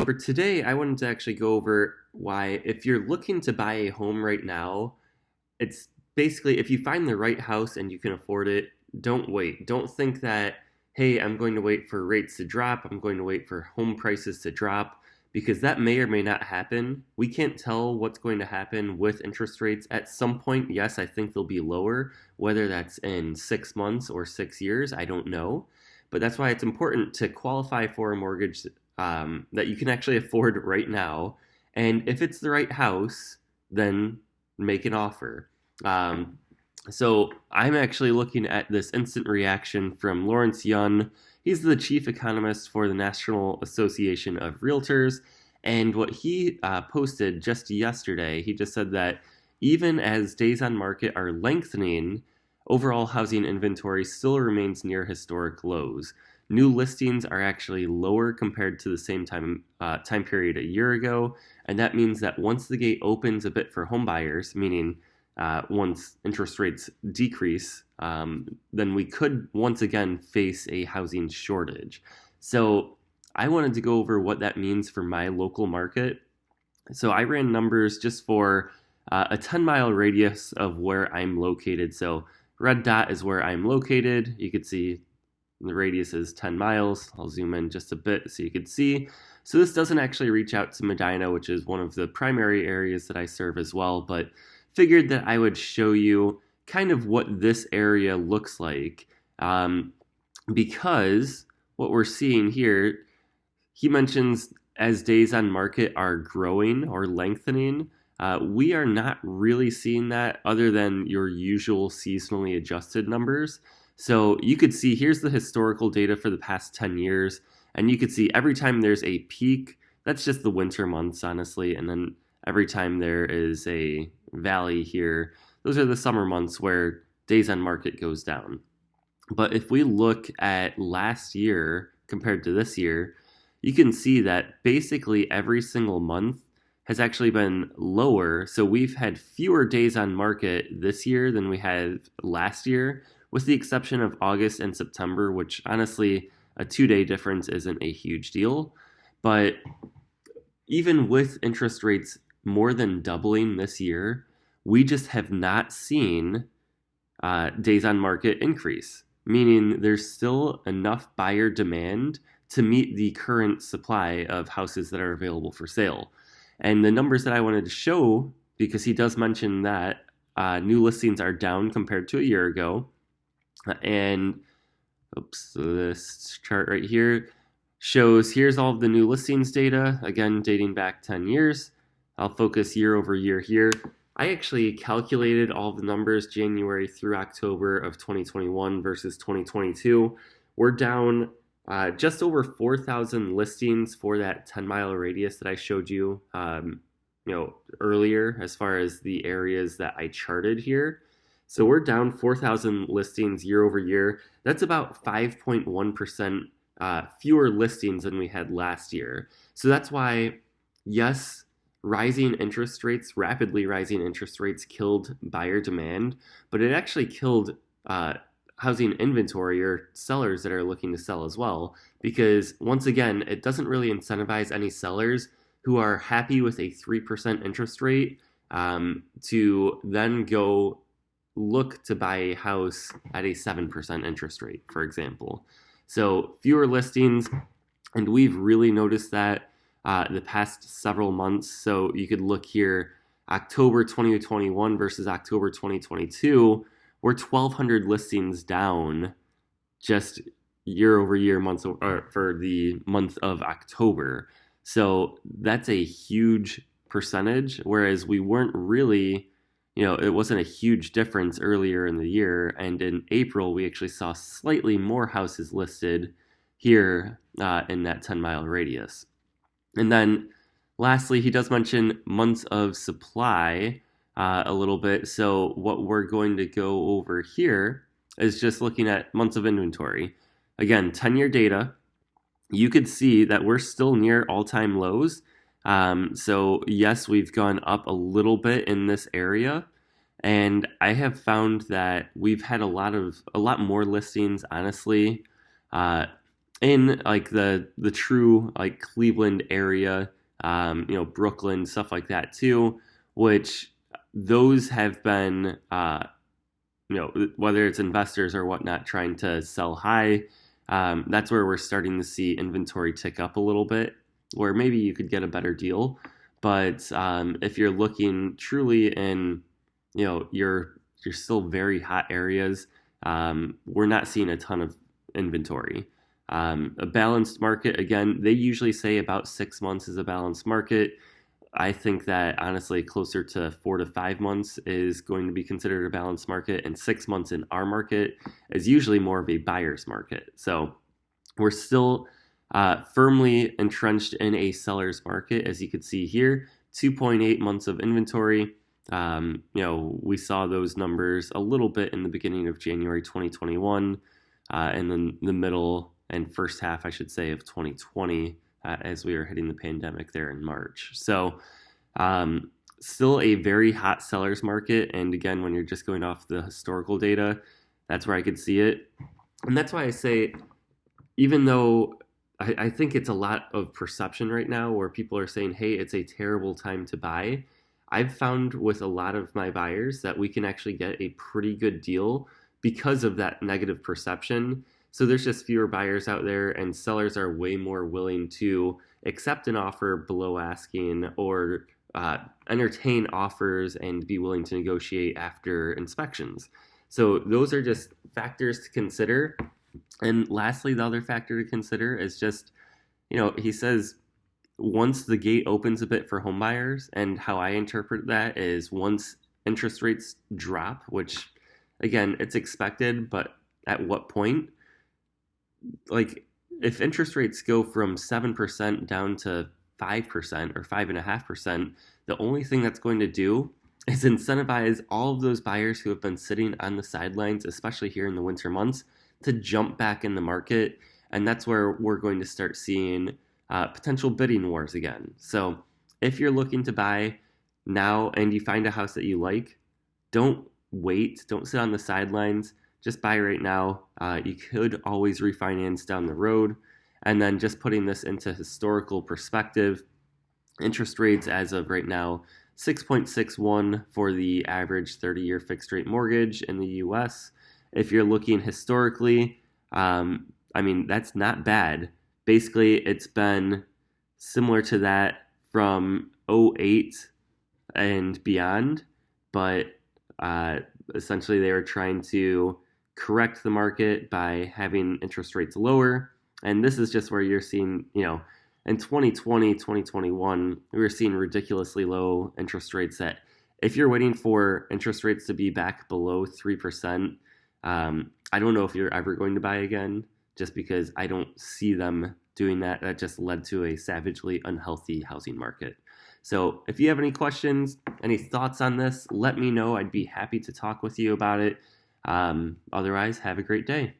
for today, I wanted to actually go over why, if you're looking to buy a home right now, it's basically if you find the right house and you can afford it, don't wait. Don't think that, hey, I'm going to wait for rates to drop, I'm going to wait for home prices to drop, because that may or may not happen. We can't tell what's going to happen with interest rates. At some point, yes, I think they'll be lower, whether that's in 6 months or 6 years, I don't know. But that's why it's important to qualify for a mortgage that you can actually afford right now. And if it's the right house, then make an offer. Um, so I'm actually looking at this instant reaction from Lawrence Yun. He's the chief economist for the National Association of Realtors. And what he posted just yesterday, he just said that even as days on market are lengthening, overall housing inventory still remains near historic lows. New listings are actually lower compared to the same time period a year ago, and that means that once the gate opens a bit for home buyers, meaning once interest rates decrease, then we could once again face a housing shortage. So I wanted to go over what that means for my local market. So I ran numbers just for a 10-mile radius of where I'm located. So red dot is where I'm located. You could see the radius is 10 miles. I'll zoom in just a bit so you can see. So this doesn't actually reach out to Medina, which is one of the primary areas that I serve as well, but figured that I would show you kind of what this area looks like, because what we're seeing here, he mentions as days on market are growing or lengthening. We are not really seeing that other than your usual seasonally adjusted numbers. So you could see here's the historical data for the past 10 years, and you could see every time there's a peak, that's just the winter months, honestly, and then every time there is a valley here, those are the summer months where days on market goes down. But if we look at last year compared to this year, you can see that basically every single month has actually been lower. So we've had fewer days on market this year than we had last year, with the exception of August and September, which honestly, a 2-day difference isn't a huge deal. But even with interest rates more than doubling this year, we just have not seen days on market increase, meaning there's still enough buyer demand to meet the current supply of houses that are available for sale. And the numbers that I wanted to show, because he does mention that new listings are down compared to a year ago. And so this chart right here shows here's all of the new listings data, again dating back 10 years. I'll focus year over year here. I actually calculated all of the numbers January through October of 2021 versus 2022. We're down just over 4,000 listings for that 10-mile radius that I showed you, earlier, as far as the areas that I charted here. So we're down 4,000 listings year over year. That's about 5.1% fewer listings than we had last year. So that's why, yes, rapidly rising interest rates killed buyer demand, but it actually killed housing inventory or sellers that are looking to sell as well. Because once again, it doesn't really incentivize any sellers who are happy with a 3% interest rate to then go look to buy a house at a 7% interest rate, for example. So fewer listings, and we've really noticed that the past several months. So you could look here, October 2021 versus October 2022, we're 1,200 listings down just year over year for the month of October. So that's a huge percentage, whereas we weren't really, it wasn't a huge difference earlier in the year. And in April, we actually saw slightly more houses listed here in that 10-mile radius. And then lastly, he does mention months of supply a little bit. So what we're going to go over here is just looking at months of inventory. Again, 10-year data. You could see that we're still near all-time lows. So yes, we've gone up a little bit in this area, and I have found that we've had a lot more listings, honestly, in like the true like Cleveland area, Brooklyn, stuff like that too, which those have been, whether it's investors or whatnot trying to sell high, that's where we're starting to see inventory tick up a little bit, where maybe you could get a better deal. But if you're looking truly in, you're still very hot areas, we're not seeing a ton of inventory. A balanced market, again, they usually say about 6 months is a balanced market. I think that honestly, closer to 4 to 5 months is going to be considered a balanced market, and 6 months in our market is usually more of a buyer's market. So we're still firmly entrenched in a seller's market, as you can see here. 2.8 months of inventory. We saw those numbers a little bit in the beginning of January 2021, and then the middle and first half, I should say, of 2020, as we were hitting the pandemic there in March. So, still a very hot seller's market. And again, when you're just going off the historical data, that's where I could see it. And that's why I say, even though I think it's a lot of perception right now where people are saying, hey, it's a terrible time to buy, I've found with a lot of my buyers that we can actually get a pretty good deal because of that negative perception. So there's just fewer buyers out there, and sellers are way more willing to accept an offer below asking, or entertain offers and be willing to negotiate after inspections. So those are just factors to consider. And lastly, the other factor to consider is just, he says once the gate opens a bit for homebuyers, and how I interpret that is once interest rates drop, which again, it's expected, but at what point? Like, if interest rates go from 7% down to 5% or 5.5%, the only thing that's going to do is incentivize all of those buyers who have been sitting on the sidelines, especially here in the winter months, to jump back in the market. And that's where we're going to start seeing potential bidding wars again. So if you're looking to buy now and you find a house that you like, don't wait, don't sit on the sidelines, just buy right now. You could always refinance down the road. And then just putting this into historical perspective, interest rates as of right now, 6.61 for the average 30-year fixed rate mortgage in the US. If you're looking historically, that's not bad. Basically, it's been similar to that from '08 and beyond, but essentially they were trying to correct the market by having interest rates lower. And this is just where you're seeing, in 2020, 2021, we were seeing ridiculously low interest rates that if you're waiting for interest rates to be back below 3%, I don't know if you're ever going to buy again, just because I don't see them doing that. That just led to a savagely unhealthy housing market. So if you have any questions, any thoughts on this, let me know. I'd be happy to talk with you about it. Otherwise, have a great day.